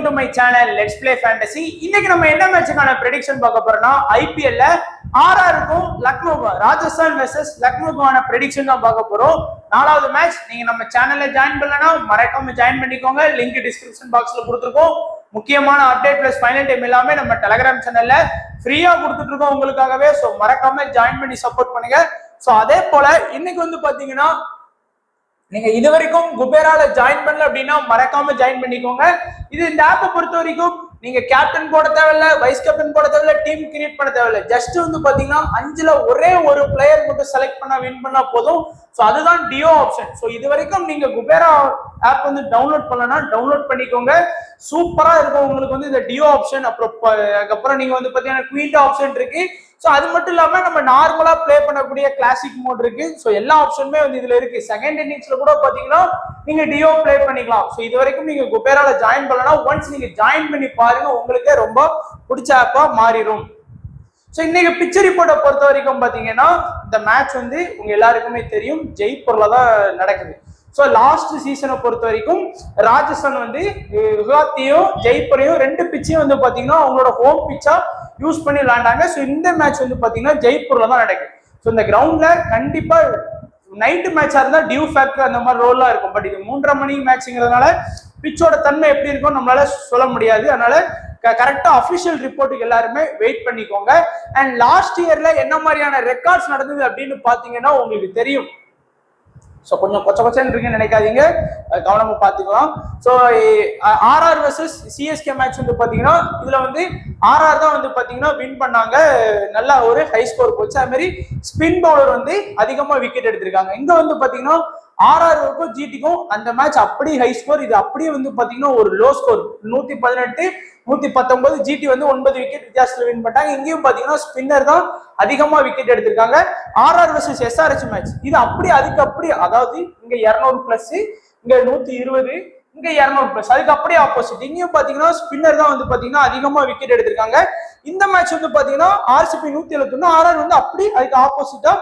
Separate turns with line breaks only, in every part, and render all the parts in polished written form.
to my channel Let's Play Fantasy. இன்னைக்கு நம்ம என்ன மேட்சுக்கான ப்ரெடிக்ஷன் பார்க்க போறோம்னா ஐபிஎல்ல ஆர்ஆருக்கும் லக்னோ ராஜஸ்தான் வெர்சஸ் லக்னோக்கான ப்ரெடிக்ஷன் தான் பார்க்க போறோம். நாலாவது மேட்ச். நீங்க நம்ம சேனல்ல ஜாயின் பண்ணலனா மறக்காம ஜாயின் பண்ணிக்கோங்க. லிங்க் டிஸ்கிரிப்ஷன் பாக்ஸ்ல கொடுத்துருக்கோம். முக்கியமான அப்டேட் பிளஸ் ஃபைனல் டைம் எல்லாமே நம்ம டெலிகிராம் சேனல்ல ஃப்ரீயா கொடுத்துட்டு இருக்கோம் உங்களுக்காகவே. சோ மறக்காம ஜாயின் பண்ணி சப்போர்ட் பண்ணுங்க. சோ அதே போல இன்னைக்கு வந்து பாத்தீங்கன்னா நீங்க இது வரைக்கும் குபேரால ஜாயின் பண்ணல அப்படின்னா மறக்காம ஜாயின் பண்ணிக்கோங்க. இது இந்த ஆப்பை பொறுத்த வரைக்கும் நீங்க கேப்டன் போட தேவையில்ல, வைஸ் கேப்டன் போட தேவையில்ல, டீம் கிரியேட் பண்ண தேவையில்ல. ஜஸ்ட் வந்து பாத்தீங்கன்னா 5ல ஒரே ஒரு பிளேயர் மட்டும் செலக்ட் பண்ணா வின் பண்ணா போதும். சோ அதுதான் டியோ ஆப்ஷன். சோ இது வரைக்கும் நீங்க குபேரா ஆப் வந்து டவுன்லோட் பண்ணலன்னா டவுன்லோட் பண்ணிக்கோங்க. சூப்பரா இருக்கும் உங்களுக்கு வந்து இந்த டியோ ஆப்ஷன். அதுக்கப்புறம் நீங்க வந்து பாத்தீங்கன்னா குயிட் ஆப்ஷன் இருக்கு. சோ அது மட்டும் இல்லாம நம்ம நார்மலா பிளே பண்ணக்கூடிய கிளாசிக் மோட் இருக்கு. சோ எல்லா ஆப்ஷனுமே வந்து இதுல இருக்கு. செகண்ட் இன்னிங்ஸ்ல கூட பாத்தீங்கன்னா நீங்க டியோ பிளே பண்ணிக்கலாம். சோ இது வரைக்கும் நீங்க குபேரால ஜாயின் பண்ணலனா ஒன்ஸ் நீங்க ஜாயின் பண்ணி பாருங்க, உங்களுக்கே ரொம்ப பிடிச்ச ஆப்பா மாறிடும். சோ இன்னைக்கு பிச்சர் ரிப்போர்ட்டை பொறுத்த வரைக்கும் பாத்தீங்கன்னா இந்த மேட்ச் வந்து உங்க எல்லாருக்குமே தெரியும் ஜெய்ப்பூர்ல தான் நடக்குது. சோ லாஸ்ட் சீசனை பொறுத்த வரைக்கும் ராஜஸ்தான் வந்து குவஹாத்தியும் ஜெய்ப்பூரையும் ரெண்டு பிச்சையும் வந்து பாத்தீங்கன்னா அவங்களோட ஹோம் பிச்சா யூஸ் பண்ணி விளையாண்டாங்க. ஸோ இந்த மேட்ச் வந்து பாத்தீங்கன்னா ஜெய்ப்பூர்ல தான் நடக்குது. ஸோ இந்த கிரவுண்ட்ல கண்டிப்பா நைட்டு மேட்சா இருந்தா டியூ ஃபேக்டர் அந்த மாதிரி ரோல்லாம் இருக்கும். பட் இது 3:30 மணி மேட்ச்ங்கிறதுனால பிச்சோட தன்மை எப்படி இருக்கும் நம்மளால சொல்ல முடியாது. அதனால கரெக்டா அபிஷியல் ரிப்போர்ட்டுக்கு எல்லாருமே வெயிட் பண்ணிக்கோங்க. அண்ட் லாஸ்ட் இயர்ல என்ன மாதிரியான ரெக்கார்ட்ஸ் நடந்தது அப்படின்னு பாத்தீங்கன்னா உங்களுக்கு தெரியும். ஸோ கொஞ்சம் கொச்சன்னு இருக்குன்னு நினைக்காதீங்க, கவனமா பார்த்துக்கலாம். So RR versus CSK match வந்து பார்த்தீங்கன்னா இதுல வந்து ஆர்ஆர் தான் வந்து பார்த்தீங்கன்னா வின் பண்ணாங்க. நல்லா ஒரு ஹை ஸ்கோர் போச்சு. அது மாதிரி ஸ்பின் பவுலர் வந்து அதிகமாக விக்கெட் எடுத்திருக்காங்க. இங்க வந்து பார்த்தீங்கன்னா ஆர்ஆருக்கும் ஜிடிக்கும் அந்த மேட்ச் அப்படி ஹை ஸ்கோர். இது அப்படியே வந்து பார்த்தீங்கன்னா ஒரு லோ ஸ்கோர் 118 119. ஜிடி வந்து 9 விக்கெட் வித்தியாசத்தில் வின் பண்ணாங்க. இங்கேயும் பார்த்தீங்கன்னா ஸ்பின்னர் தான் அதிகமாக விக்கெட் எடுத்திருக்காங்க. ஆர்ஆர் வர்சஸ் எஸ்ஆர்எச் மேட்ச் இது அப்படி அதுக்கு அப்படி, அதாவது இங்க 200+, இங்க 120, இங்க 200+, அதுக்கு அப்படியே ஆப்போசிட். இங்கேயும் பாத்தீங்கன்னா ஸ்பின்னர் தான் வந்து பாத்தீங்கன்னா அதிகமா விக்கெட் எடுத்திருக்காங்க. இந்த மேட்ச் வந்து பாத்தீங்கன்னா ஆர்சிபி 171, ஆர்ஆர் வந்து அப்படி அதுக்கு ஆப்போசிட்டா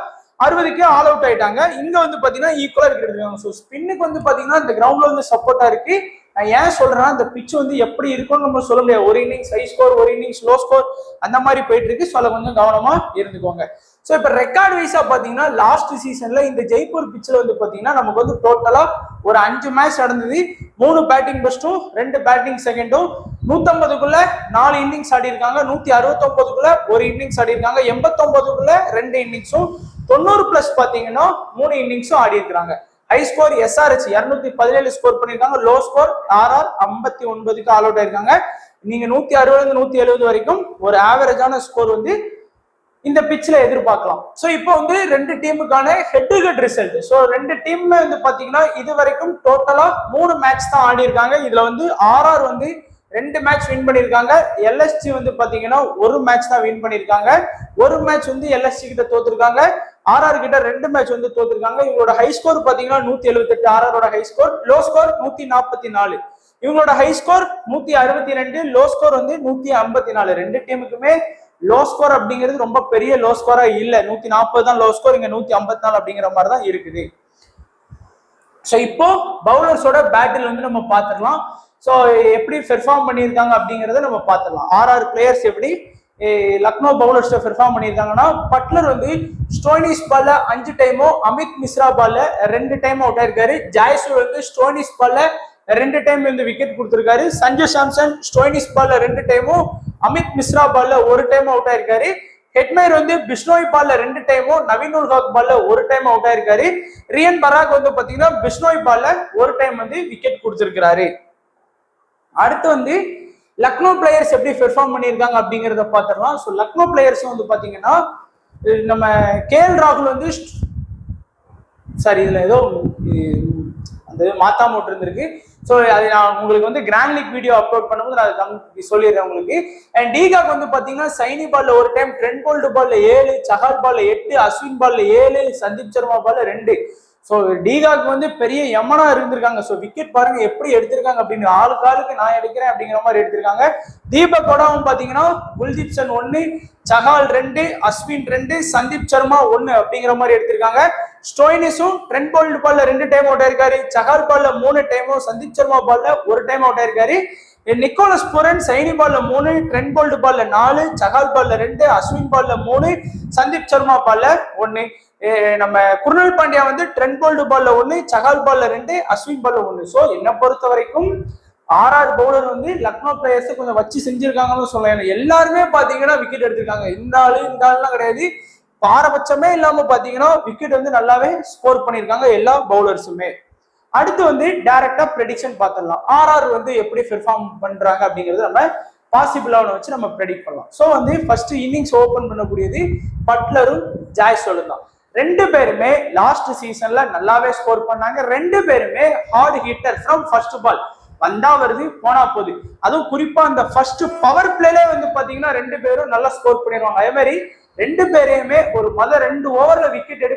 60க்கு ஆல் அவுட் ஆயிட்டாங்க. இங்க வந்து பாத்தீங்கன்னா ஈக்குவலா விக்கெட் எடுத்திருக்காங்க. ஸோ ஸ்பின்னுக்கு வந்து பாத்தீங்கன்னா இந்த கிரவுண்ட்ல வந்து சப்போர்ட்டா இருக்கு. நான் ஏன் சொல்றேன்னா இந்த பிட்ச் வந்து எப்படி இருக்கும்னு நம்ம சொல்ல முடியாது. ஒரு இன்னிங்ஸ் ஹை ஸ்கோர், ஒரு இன்னிங்ஸ் லோ ஸ்கோர் அந்த மாதிரி போயிட்டு இருக்கு. சொல்ல கொஞ்சம் கவனமா இருந்துக்கோங்க. ஸோ இப்போ ரெக்கார்ட் வைஸா பாத்தீங்கன்னா லாஸ்ட் சீசன்ல இந்த ஜெய்ப்பூர் பிட்ச்ல வந்து பாத்தீங்கன்னா நமக்கு வந்து டோட்டலா ஒரு 5 மேட்ச் நடந்தது. 3 பேட்டிங் பெஸ்டும் 2 பேட்டிங் செகண்டும் 150க்குள்ள 4 இன்னிங்ஸ் ஆடி இருக்காங்க. 169க்குள்ள ஒரு இன்னிங்ஸ் ஆடி இருக்காங்க. 89க்குள்ள 2 இன்னிங்ஸும் 90+ பாத்தீங்கன்னா 3 இன்னிங்ஸும் ஆடி இருக்கிறாங்க. ஹை ஸ்கோர் எஸ்ஆர்எச் 217 ஸ்கோர் பண்ணிருக்காங்க. லோ ஸ்கோர் ஆர்ஆர் 59க்கு ஆல் அவுட் ஆயிருக்காங்க. நீங்க 160 170 வரைக்கும் ஒரு ஆவரேஜான ஸ்கோர் வந்து இந்த பிட்ச்ல எதிர்பார்க்கலாம். சோ இப்போ வந்து 2 டீமுக்கான head to head result. So 2 டீமுமே வந்து பாத்தீங்கன்னா இது வரைக்கும் டோட்டலா 3 மேட்ச் தான் ஆடி இருக்காங்க. இதுல வந்து ஆர்ஆர் வந்து 2 மேட்ச் வின் பண்ணிருக்காங்க. எல்எஸ்ஜி வந்து பாத்தீங்கன்னா ஒரு மேட்ச் தான் வின் பண்ணிருக்காங்க. ஒரு மேட்ச் வந்து எல்எஸ்ஜி கிட்ட தோத்துருக்காங்க. ஆர்ஆர் கிட்ட 2 மேட்ச் வந்து தோத்துருக்காங்க. இவங்களோட ஹை ஸ்கோர் பாத்தீங்கன்னா 178 ஆர்ஆரோட ஹை ஸ்கோர். Low score 144. இவங்களோட ஹை ஸ்கோர் 162, லோ ஸ்கோர் வந்து 154. 2 டீமுக்குமே லோ ஸ்கோர் அப்படிங்கிறது ரொம்ப பெரிய லோ ஸ்கோரா இல்ல. 140 தான் லோ ஸ்கோர், இங்க 154 அப்படிங்கிற மாதிரி தான் இருக்குது. ஸோ இப்போ பவுலர்ஸோட பேட்டில் வந்து நம்ம பார்த்துடலாம். ஸோ எப்படி பெர்ஃபார்ம் பண்ணியிருக்காங்க அப்படிங்கிறத நம்ம பார்த்துடலாம். ஆர்ஆர் பிளேயர்ஸ் எப்படி லக்னோ பவுலர்ஸ் பெர்ஃபார்ம் பண்ணியிருக்காங்கன்னா பட்லர் வந்து ஸ்டோனிஸ் பால்ல 5 டைமும், அமித் மிஸ்ரா பால்ல 2 டைம் அவுட் ஆயிருக்காரு. ஜாய்சூர் வந்து ஸ்டோனிஸ் பால்ல 2 டைம் வந்து விக்கெட் கொடுத்திருக்காரு. சஞ்சு சாம்சன் ஸ்டோனிஸ் பால்ல 2 டைமும், அமித் மிஸ்ரா பால்ல 1 டைம் அவுட் ஆயிருக்காரு. ஹெட்மேர் வந்து பிஷ்னோய் பால்ல 2 டைமும், நவீன் உல் ஹக் பால்ல 1 டைம் அவுட் ஆயிருக்காரு. ரியன் பராக் வந்து பாத்தீங்கன்னா பிஷ்னோய் பால்ல 1 டைம் வந்து விக்கெட் கொடுத்திருக்காரு. அடுத்து வந்து லக்னோ பிளேயர்ஸ் எப்படி பெர்ஃபார்ம் பண்ணியிருக்காங்க அப்படிங்கிறத பார்த்துடலாம். ஸோ லக்னோ பிளேயர்ஸ் வந்து பாத்தீங்கன்னா நம்ம கேஎல் ராகுல் வந்து சாரி இதுல ஏதோ அந்த மாத்தாம இருந்திருக்கு. ஸோ அது நான் உங்களுக்கு வந்து கிராண்ட் லீக் வீடியோ அப்லோட் பண்ணும்போது நான் சொல்லிடுறேன் உங்களுக்கு. அண்ட் டீகாக் வந்து பாத்தீங்கன்னா சைனி பால்ல 1 டைம், ட்ரெண்ட் போல்ட் பால்ல 7, சஹால் பால்ல 8, அஸ்வின் பால்ல 7, சந்தீப் சர்மா பால்ல 2. ஸோ டீகாக் வந்து பெரிய யமனா இருந்திருக்காங்க. ஸோ விக்கெட் பாருங்க எப்படி எடுத்திருக்காங்க அப்படின்னு, ஆளுக்கு நான் எடுக்கிறேன் அப்படிங்கிற மாதிரி எடுத்திருக்காங்க. தீபக்கோடாவும் பாத்தீங்கன்னா குல்தீப் 1, சஹால் 2, அஸ்வின் 2, சந்தீப் சர்மா 1 அப்படிங்கிற மாதிரி எடுத்திருக்காங்க. ஸ்டோயினிஸும் ட்ரெண்ட் போல்ட் பால்ல 2 டைம் அவுட் ஆயிருக்காரு. சஹால் பால்ல 3 டைமும், சந்தீப் சர்மா பால்ல 1 டைம் அவுட் ஆயிருக்காரு. நிக்கோலஸ் புரன் சைனி பால்ல 3, ட்ரெண்ட் போல்ட் பால்ல 4, சகால் பால்ல 2, அஸ்வின் பால்ல 3, சந்தீப் சர்மா பால்ல 1. நம்ம குருணல் பாண்டியா வந்து ட்ரெண்ட் போல்ட் பால்ல 1, சகால் பால்ல 2, அஸ்வின் பால்ல 1. சோ என்ன பொறுத்த வரைக்கும் ஆர்ஆர் பவுலர் வந்து லக்னோ பிளேயர்ஸ் கொஞ்சம் வச்சு செஞ்சிருக்காங்கன்னு சொல்லலாம். எல்லாருமே பாத்தீங்கன்னா விக்கெட் எடுத்திருக்காங்க. இந்த ஆளுலாம் கிடையாது, பாரபட்சமே இல்லாம பாத்தீங்கன்னா விக்கெட் வந்து நல்லாவே ஸ்கோர் பண்ணிருக்காங்க எல்லா பவுலர்ஸுமே. அடுத்து வந்து டைரக்டா ப்ரெடிக்ஷன் பார்த்துடலாம். ஆர்ஆர் வந்து எப்படி பெர்ஃபார்ம் பண்றாங்க அப்படிங்கிறது நம்ம பாசிபிளா வச்சு நம்ம ப்ரெடிக்ட் பண்ணலாம். ஸோ வந்து ஃபர்ஸ்ட் இன்னிங்ஸ் ஓபன் பண்ணக்கூடியது பட்லரும் ஜாய்ஸ்வாலும் தான். 2 பேருமே லாஸ்ட் சீசன்ல நல்லாவே ஸ்கோர் பண்ணாங்க. 2 பேருமே hard hitter from first ball, வந்தா வருது போனா போகுது. அதுவும் குறிப்பா அந்த ஃபர்ஸ்ட் பவர் பிளேலே வந்து பாத்தீங்கன்னா 2 பேரும் நல்லா ஸ்கோர் பண்ணிடுவாங்க. அதே மாதிரி 2 பேரையுமே ஒரு 2 ஓவர்ல விக்கெட்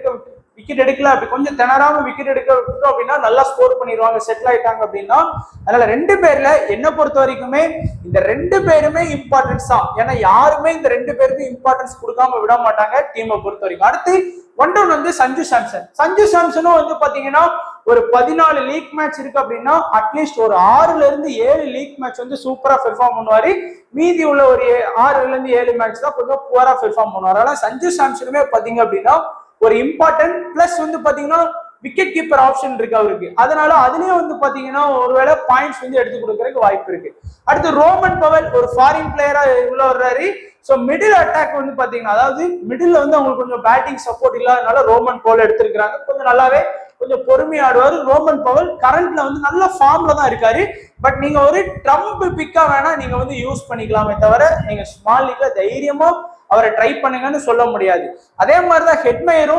எடுக்கல அப்படி கொஞ்சம் திணறாம விக்கெட் எடுக்க விட்டோம் அப்படின்னா நல்லா ஸ்கோர் பண்ணிடுவாங்க, செட்டில் ஆயிட்டாங்க அப்படின்னா. அதனால 2 பேர்ல என்ன பொறுத்த வரைக்குமே இந்த 2 பேருமே இம்பார்ட்டன்ஸ் தான். ஏன்னா யாருமே இந்த 2 பேருமே இம்பார்ட்டன்ஸ் கொடுக்காம விட மாட்டாங்க டீமை பொறுத்த வரைக்கும். அடுத்து 1 டவுன் வந்து சஞ்சு சாம்சனும் வந்து பாத்தீங்கன்னா ஒரு 14 லீக் மேட்ச் இருக்கு அப்படின்னா அட்லீஸ்ட் ஒரு 6ல இருந்து 7 லீக் மேட்ச் வந்து சூப்பரா பெர்ஃபார்ம் பண்ணுவாரு. மீதி உள்ள ஒரு 6ல இருந்து 7 மேட்ச் தான் கொஞ்சம் புவரா பெர்ஃபார்ம் பண்ணுவாரு. அதனால சஞ்சு சாம்சனுமே பாத்தீங்க அப்படின்னா ஒரு இம்பார்ட்டன்ட் பிளஸ் வந்து பாத்தீங்கன்னா விக்கெட் கீப்பர் ஆப்ஷன் இருக்கு அவருக்கு. அதனால அதுலயே வந்து பாத்தீங்கன்னா ஒருவேளை பாயிண்ட்ஸ் வந்து எடுத்து கொடுக்கறதுக்கு வாய்ப்பு இருக்கு. அடுத்து ரோமன் பவல் ஒரு ஃபாரின் பிளேயரா உள்ள வர்றாரு. ஸோ மிடில் அட்டாக் வந்து பாத்தீங்கன்னா அதாவது மிடில் வந்து அவங்களுக்கு கொஞ்சம் பேட்டிங் சப்போர்ட் இல்லாதனால ரோமன் பவல் எடுத்திருக்கிறாங்க. கொஞ்சம் நல்லாவே கொஞ்சம் பொறுமையா ஆடுவாரு ரோமன் பவல். கரண்ட்ல வந்து நல்ல ஃபார்ம்ல தான் இருக்காரு. பட் நீங்க ஒரு ட்ரம்ப் பிக்கா வேணா நீங்க வந்து யூஸ் பண்ணிக்கலாமே தவிர நீங்க ஸ்மால் லீக்ல தைரியமா அவரை ட்ரை பண்ணுங்கன்னு சொல்ல முடியாது. அதே மாதிரிதான் ஹெட்மேயரை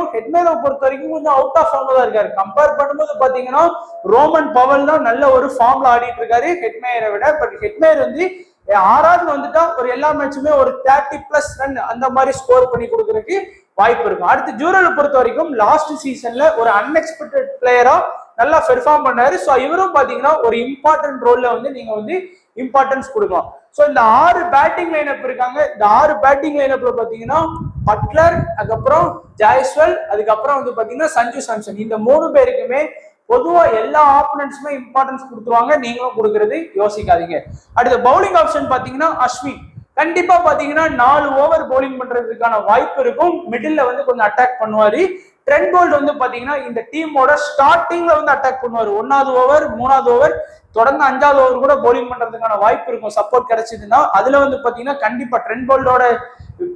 பொறுத்த வரைக்கும் கொஞ்சம் அவுட் ஆஃப் ஃபார்ம்ல தான் இருக்காரு. கம்பேர் பண்ணும்போது பாத்தீங்கன்னா ரோமன் பவல் தான் நல்ல ஒரு ஃபார்ம்ல ஆடிட்டு இருக்காரு ஹெட்மேயரை விட. பட் ஹெட்மேயர் வந்து ஆறாவது வந்துட்டா ஒரு எல்லா மேட்சுமே ஒரு 30+ ரன் அந்த மாதிரி ஸ்கோர் பண்ணி கொடுக்கறதுக்கு வாய்ப்பு இருக்கும். அடுத்து ஜூரலை பொறுத்த வரைக்கும் லாஸ்ட் சீசன்ல ஒரு அன்எக்ஸ்பெக்டட் பிளேயரா நல்லா பெர்ஃபார்ம் பண்ணாரு. ஸோ இவரும் பாத்தீங்கன்னா ஒரு இம்பார்ட்டன்ட் ரோல்ல வந்து நீங்க வந்து இம்பார்ட்டன்ஸ் கொடுக்கலாம். ஸோ இந்த 6 பேட்டிங் லைனப் இருக்காங்க. இந்த 6 பேட்டிங் லைனப்ல பாத்தீங்கன்னா பட்லர், அதுக்கப்புறம் ஜாய்ஸ்வால், அதுக்கப்புறம் வந்து பாத்தீங்கன்னா சஞ்சு சாம்சன், இந்த 3 பேருக்குமே பொதுவா எல்லா ஆப்போனன்ட்ஸுமே இம்பார்ட்டன்ஸ் கொடுத்துருவாங்க. நீங்களும் கொடுக்கறது யோசிக்காதீங்க. அடுத்த பவுலிங் ஆப்ஷன் பாத்தீங்கன்னா அஸ்வின் கண்டிப்பா பாத்தீங்கன்னா 4 ஓவர் பவுலிங் பண்றதுக்கான வாய்ப்பு இருக்கும். மிடில்ல வந்து கொஞ்சம் அட்டாக் பண்ணுவாரு. ட்ரெண்ட் போல்ட் வந்து பாத்தீங்கன்னா இந்த டீமோட ஸ்டார்டிங்ல வந்து அட்டாக் பண்ணுவாரு. 1வது ஓவர் 3வது ஓவர் தொடர்ந்து 5வது ஓவர் கூட பவுலிங் பண்றதுக்கான வாய்ப்பு இருக்கும் சப்போர்ட் கிடைச்சதுன்னா. அதுல வந்து பாத்தீங்கன்னா கண்டிப்பா ட்ரெண்ட் போல்டோட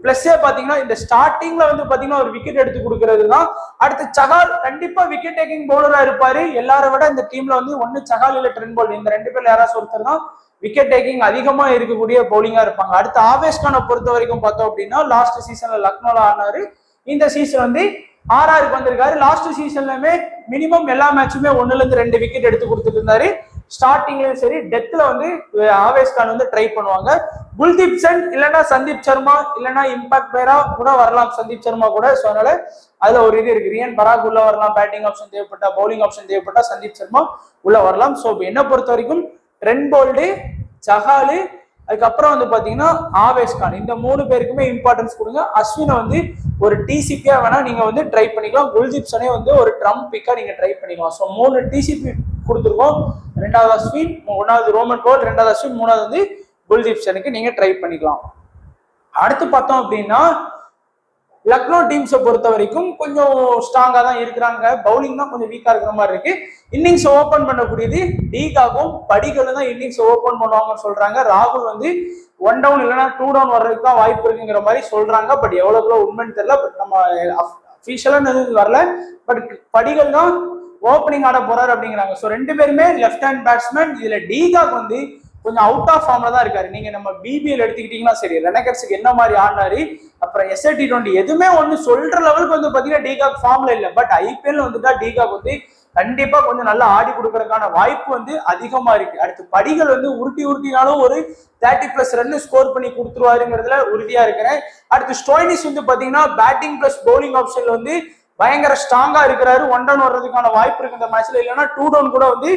பிளஸ்ஸே பாத்தீங்கன்னா இந்த ஸ்டார்டிங்ல வந்து பாத்தீங்கன்னா ஒரு விக்கெட் எடுத்து கொடுக்கறது தான். அடுத்து சகால் கண்டிப்பா விக்கெட் டேக்கிங் பவுலரா இருப்பாரு. எல்லாரை விட இந்த டீம்ல வந்து ஒன்னு சகால் இல்ல ட்ரெண்ட் போல்ட், இந்த 2 பேர்ல யாராவது ஒருத்தர் தான் விக்கெட் டேக்கிங் அதிகமா இருக்கக்கூடிய பவுலிங்கா இருப்பாங்க. அடுத்து ஆவேஸ் கானை பொறுத்த வரைக்கும் பார்த்தோம் அப்படின்னா லாஸ்ட் சீசன்ல லக்னோல ஆனாரு. இந்த சீசன் வந்து ஆர்ஆருக்கு வந்திருக்காரு. லாஸ்ட் சீசன்லயுமே மினிமம் எல்லா மேட்சுமே 1ல இருந்து 2 விக்கெட் எடுத்து கொடுத்துட்டு இருந்தாரு. ஸ்டார்டிங்லயும் சரி டெத்ல வந்து ஆவேஸ் கான் வந்து ட்ரை பண்ணுவாங்க. குல்தீப் சென் இல்லைன்னா சந்தீப் சர்மா இல்லைன்னா இம்பாக்ட் பிளேயரா கூட வரலாம் சந்தீப் சர்மா கூட. ஸோ அதனால அதுல ஒரு இது இருக்கு. ரியன் பராக் உள்ள வரலாம், பேட்டிங் ஆப்ஷன் தேவைப்பட்டா, பவுலிங் ஆப்ஷன் தேவைப்பட்டா சந்தீப் சர்மா உள்ள வரலாம். ஸோ என்ன பொறுத்த வரைக்கும் ட்ரெண்ட் போல்ட், சஹாலு, அதுக்கப்புறம் வந்து பாத்தீங்கன்னா ஆவேஸ் கான், இந்த 3 பேருக்குமே இம்பார்ட்டன்ஸ் கொடுங்க. அஸ்வினை வந்து ஒரு டிசிபியா வேணா நீங்க வந்து ட்ரை பண்ணிக்கலாம். குல்தீப் சனே வந்து ஒரு ட்ரம்ப் பிக்கா நீங்க ட்ரை பண்ணிக்கலாம். ஸோ 3 டிசிபி கொடுத்துருக்கோம். 2வது அஸ்வின், 1வது ரோமன் பவல், 2வது அஸ்வின், 3வது வந்து குல்தீப் சனுக்கு நீங்க ட்ரை பண்ணிக்கலாம். அடுத்து பார்த்தோம் அப்படின்னா லக்னோ டீம்ஸை பொறுத்த வரைக்கும் கொஞ்சம் ஸ்ட்ராங்கா தான் இருக்கிறாங்க. பவுலிங் தான் கொஞ்சம் வீக்கா இருக்கிற மாதிரி இருக்கு. இன்னிங்ஸ் ஓபன் பண்ணக்கூடியது டீகாகும் படிகளும் தான் இன்னிங்ஸ் ஓபன் பண்ணுவாங்கன்னு சொல்றாங்க. ராகுல் வந்து 1 டவுன் இல்லைன்னா 2 டவுன் வர்றதுக்கு தான் வாய்ப்பு இருக்குங்கிற மாதிரி சொல்றாங்க. பட் எவ்வளவு உண்மைன்னு தெரியல. பட் நம்ம அஃபிஷியலா எதுவும் வரல. பட் படிகள் தான் ஓப்பனிங் ஆட போறாரு அப்படிங்கிறாங்க. ஸோ 2 பேருமே லெஃப்ட் ஹேண்ட் பேட்ஸ்மேன். இதுல டீகாக் வந்து கொஞ்சம் அவுட் ஆஃப் ஃபார்ம்ல தான் இருக்காரு. நீங்க நம்ம பிபிஎல் எடுத்துக்கிட்டீங்கன்னா சரி, ரெனகட்ஸுக்கு என்ன மாதிரி ஆடினாரு, அப்புறம் SIT20 எதுவுமே ஒண்ணு சொல்ற லெவலுக்கு வந்து பாத்தீங்கன்னா டீகாக் ஃபார்ம்ல இல்ல. பட் ஐபிஎல் வந்துட்டா டீகாக் வந்து கண்டிப்பா கொஞ்சம் நல்லா ஆடி கொடுக்கறதுக்கான வாய்ப்பு வந்து அதிகமா இருக்கு. அடுத்து படிகள் வந்து உருட்டினாலும் ஒரு 30+ ரன் ஸ்கோர் பண்ணி கொடுத்துருவாருங்கிறதுல உறுதியா இருக்கிறேன். அடுத்து ஸ்டோய்னிஸ் வந்து பாத்தீங்கன்னா பேட்டிங் பிளஸ் பவுலிங் ஆப்ஷன்ல வந்து பயங்கர ஸ்ட்ராங்கா இருக்கிறாரு. 1 டவுன் வர்றதுக்கான வாய்ப்பு இருக்கு இந்த மேட்ச்ல. இல்லைன்னா 2 டவுன் கூட வந்து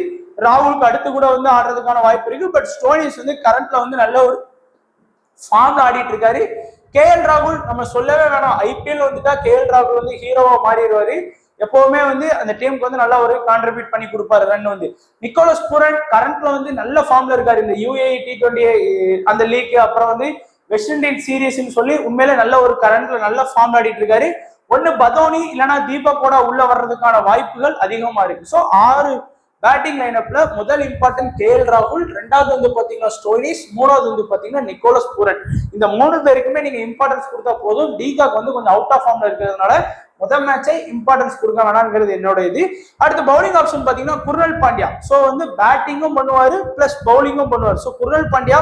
ராகுலுக்கு அடுத்து கூட வந்து ஆடுறதுக்கான வாய்ப்பு இருக்கு. பட் ஸ்டோய்னிஸ் வந்து கரண்ட்ல வந்து நல்ல ஒரு ஃபார்ம்ல ஆடிட்டு இருக்காரு. KL ராகுல் நம்ம சொல்லவே வேணாம். ஐபிஎல் வந்துட்டா KL ராகுல் வந்து ஹீரோவா மாறிடுவாரு. எப்பவுமே வந்து அந்த டீமுக்கு வந்து நல்லா ஒரு கான்ட்ரிபியூட் பண்ணி கொடுப்பாரு ரன் வந்து. நிக்கோலஸ் பூரன் கரண்ட்ல வந்து நல்ல ஃபார்ம்ல இருக்காரு. இந்த UAE T20 அந்த லீக், அப்புறம் வந்து வெஸ்ட் இண்டீஸ் சீரீஸ்ன்னு சொல்லி உண்மையில நல்ல ஒரு கரண்ட்ல நல்ல ஃபார்ம் ஆடிட்டு இருக்காரு. ஒன்னு பதோனி இல்லைன்னா தீபக் கூட உள்ள வர்றதுக்கான வாய்ப்புகள் அதிகமா இருக்கு. ஸோ 6 பேட்டிங் லைனப்ல முதல் இம்பார்ட்டன்ட் KL ராகுல், ரெண்டாவது வந்து பாத்தீங்கன்னா ஸ்டோயினிஸ், மூணாவது வந்து பாத்தீங்கன்னா நிக்கோலஸ் பூரன். இந்த 3 பேருக்குமே நீங்க இம்பார்ட்டன்ஸ் கொடுத்தா போதும். டிகாக் வந்து கொஞ்சம் அவுட் ஆஃப் ஃபார்ம்ல இருக்கிறதுனால முதல் மேட்சை இம்பார்ட்டன்ஸ் கொடுக்க வேணாங்கிறது என்னோட இது. அடுத்து பவுலிங் ஆப்ஷன் பாத்தீங்கன்னா குர்னல் பாண்டியா. ஸோ வந்து பேட்டிங்கும் பண்ணுவாரு பிளஸ் பவுலிங்கும் பண்ணுவார். ஸோ குர்னல் பாண்டியா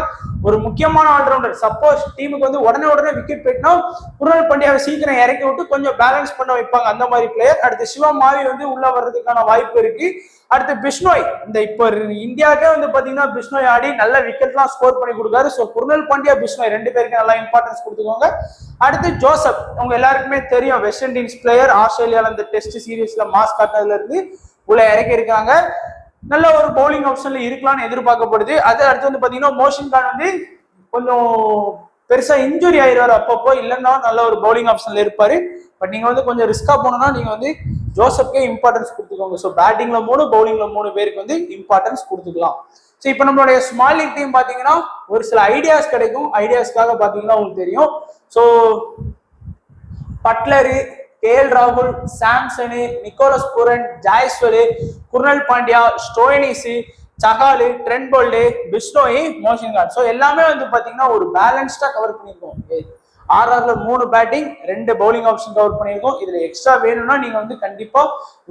ஒரு முக்கியமான ஆல்ரவுண்டர். சப்போஸ் டீமுக்கு வந்து உடனே விக்கெட் போயிட்டுனா குர்னல் பாண்டியாவை சீக்கிரம் இறக்கி விட்டு கொஞ்சம் பேலன்ஸ் பண்ண வைப்பாங்க, அந்த மாதிரி பிளேயர். அடுத்து சிவா மாவி வந்து உள்ள வர்றதுக்கான வாய்ப்பு இருக்கு. அடுத்து பிஷ்னோய், இந்த இப்போ இந்தியாவுக்கே வந்து பாத்தீங்கன்னா பிஷ்னோய் ஆடி நல்ல விக்கெட்லாம் ஸ்கோர் பண்ணி கொடுக்காரு. ஸோ குர்னல் பாண்டியா பிஷ்னோய் 2 பேருக்கு நல்லா இம்பார்ட்டன்ஸ் கொடுத்துக்கோங்க. அடுத்து ஜோசப், உங்க எல்லாருக்குமே தெரியும், வெஸ்ட் இண்டீஸ் பிளேயர், ஆஸ்திரேலியால இந்த டெஸ்ட் சீரீஸ்ல மாஸ் காட்டினதுல இருந்து உள்ள இறக்கி இருக்காங்க. நல்ல ஒரு பவுலிங் ஆப்ஷன்ல இருக்கலாம்னு எதிர்பார்க்கப்படுது. அது அடுத்து வந்து பாத்தீங்கன்னா மோஷின் கான் வந்து கொஞ்சம் பெருசா இன்ஜுரி ஆயிடுவாரு அப்பப்போ, இல்லைன்னா நல்ல ஒரு பவுலிங் ஆப்ஷன்ல இருப்பாரு. பட் நீங்க வந்து கொஞ்சம் ரிஸ்கா போனோம்னா நீங்க வந்து ஜோசப்கே இம்பார்ட்டன்ஸ் கொடுத்துக்கோங்க. ஸோ பேட்டிங்ல 3, பவுலிங்ல 3 பேருக்கு வந்து இம்பார்ட்டன்ஸ் கொடுத்துக்கலாம். ஸோ இப்போ நம்மளுடைய ஸ்மால் லீக் டீம் பாத்தீங்கன்னா ஒரு சில ஐடியாஸ் கிடைக்கும். ஐடியாஸ்க்காக பாத்தீங்கன்னா உங்களுக்கு தெரியும். ஸோ பட்லரு, KL ராகுல், Samson, Nicholas Pooran, Jaiswal, Krunal Pandya, Stoinis, Chahal, Trent Boult, Bishnoi, Mohsin Khan. So எல்லாமே வந்து பாத்தீங்கன்னா ஒரு பேலன்ஸ்டா கவர் பண்ணியிருக்கோம். RRல 3 பேட்டிங் 2 பவுலிங் ஆப்ஷன் கவர் பண்ணியிருக்கோம். இதுல எக்ஸ்ட்ரா வேணும்னா நீங்க வந்து கண்டிப்பா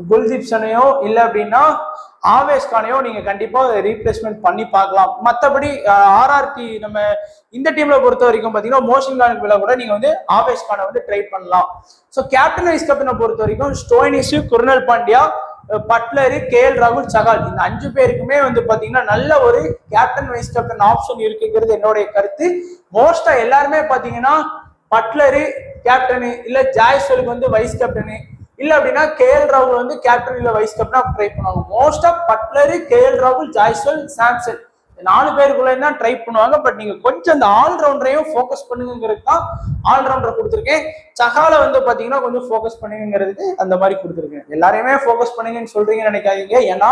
குல்தீப்சனையோ இல்ல அப்படின்னா ஆவேஷ் கானையோ நீங்க கண்டிப்பா ரீப்ளேஸ்மெண்ட் பண்ணி பார்க்கலாம். மற்றபடி RRக்கு நம்ம இந்த டீம்ல பொறுத்த வரைக்கும் பாத்தீங்கன்னா மோஷின் கானுக்கு மேல கூட நீங்க வந்து ஆவேஷ் கானை வந்து ட்ரை பண்ணலாம். ஸோ கேப்டன் வைஸ் கேப்டனை பொறுத்த வரைக்கும் Stoinis, Krunal Pandya, Butler, KL ராகுல், சகால், இந்த 5 பேருக்குமே வந்து பாத்தீங்கன்னா நல்ல ஒரு கேப்டன் வைஸ் கேப்டன் ஆப்ஷன் இருக்குங்கிறது என்னுடைய கருத்து. மோஸ்டா எல்லாருமே பாத்தீங்கன்னா பட்லரு கேப்டனு, இல்ல ஜாய்ஸ்வலுக்கு வந்து வைஸ் கேப்டனு, இல்ல அப்படின்னா KL ராகுல் வந்து கேப்டன் இல்ல வைஸ் கேப்டனா ட்ரை பண்ணுவாங்க. மோஸ்டா பட்லரு, KL ராகுல், ஜாய்ஸ்வல், சாம்சன், 4 பேருக்குள்ள தான் ட்ரை பண்ணுவாங்க. பட் நீங்க கொஞ்சம் அந்த ஆல்ரவுண்டரையும் ஃபோக்கஸ் பண்ணுங்கிறது தான் ஆல்ரவுண்டர் கொடுத்துருக்கேன். சகால வந்து பாத்தீங்கன்னா கொஞ்சம் ஃபோக்கஸ் பண்ணுங்கிறதுக்கு அந்த மாதிரி கொடுத்துருக்கேன். எல்லாரையுமே ஃபோக்கஸ் பண்ணுங்கன்னு சொல்றீங்கன்னு நினைக்காதீங்க. ஏன்னா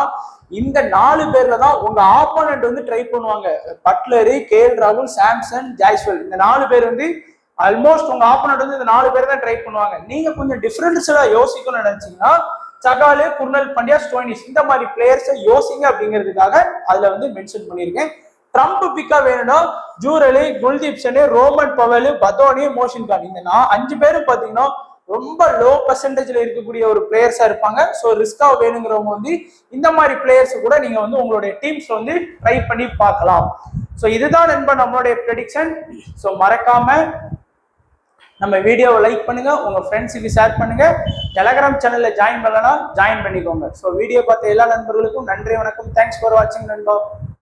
இந்த 4 பேர்ல தான் உங்க ஆப்போனன்ட் வந்து ட்ரை பண்ணுவாங்க. பட்லரு, KL ராகுல், சாம்சன், ஜாய்ஸ்வல், இந்த 4 பேர் வந்து ஆல்மோஸ்ட் உங்க ஆப்போனன்ட் வந்து இந்த 4 பேர் தான் ட்ரை பண்ணுவாங்க. நீங்க கொஞ்சம் டிஃபரன்ஷியலா யோசிக்கணும்னு நினைச்சீங்கன்னா சகாலு, குர்னல் பாண்டியா, ஸ்டோயினிஸ் இந்த மாதிரி பிளேயர்ஸை யோசிங்க அப்படிங்கிறதுக்காக அதுல வந்து மென்ஷன் பண்ணியிருக்கேன். ட்ரம்ப் பிக்கா வேணும்னா ஜூரலி, குல்தீப்சனு, ரோமன் பவல், பதோனி, மோஷின் கான், இந்த 5 பேரும் பாத்தீங்கன்னா ரொம்ப லோ பர்சன்டேஜ்ல இருக்கக்கூடிய ஒரு பிளேயர்ஸா இருப்பாங்க. ஸோ ரிஸ்கா வேணுங்கிறவங்க வந்து இந்த மாதிரி பிளேயர்ஸ் கூட நீங்க வந்து உங்களுடைய டீம்ஸ் வந்து ட்ரை பண்ணி பார்க்கலாம். ஸோ இதுதான் நண்பன் நம்மளுடைய ப்ரெடிக்ஷன். ஸோ மறக்காம நம்ம வீடியோவை லைக் பண்ணுங்க, உங்க ஃப்ரெண்ட்ஸுக்கு ஷேர் பண்ணுங்க, டெலகிராம் சேனல்ல ஜாயின் பண்ணலன்னா ஜாயின் பண்ணிக்கோங்க. ஸோ வீடியோ பார்த்த எல்லா நண்பர்களுக்கும் நன்றி, வணக்கம். தேங்க்ஸ் ஃபார் வாட்சிங் நண்பா.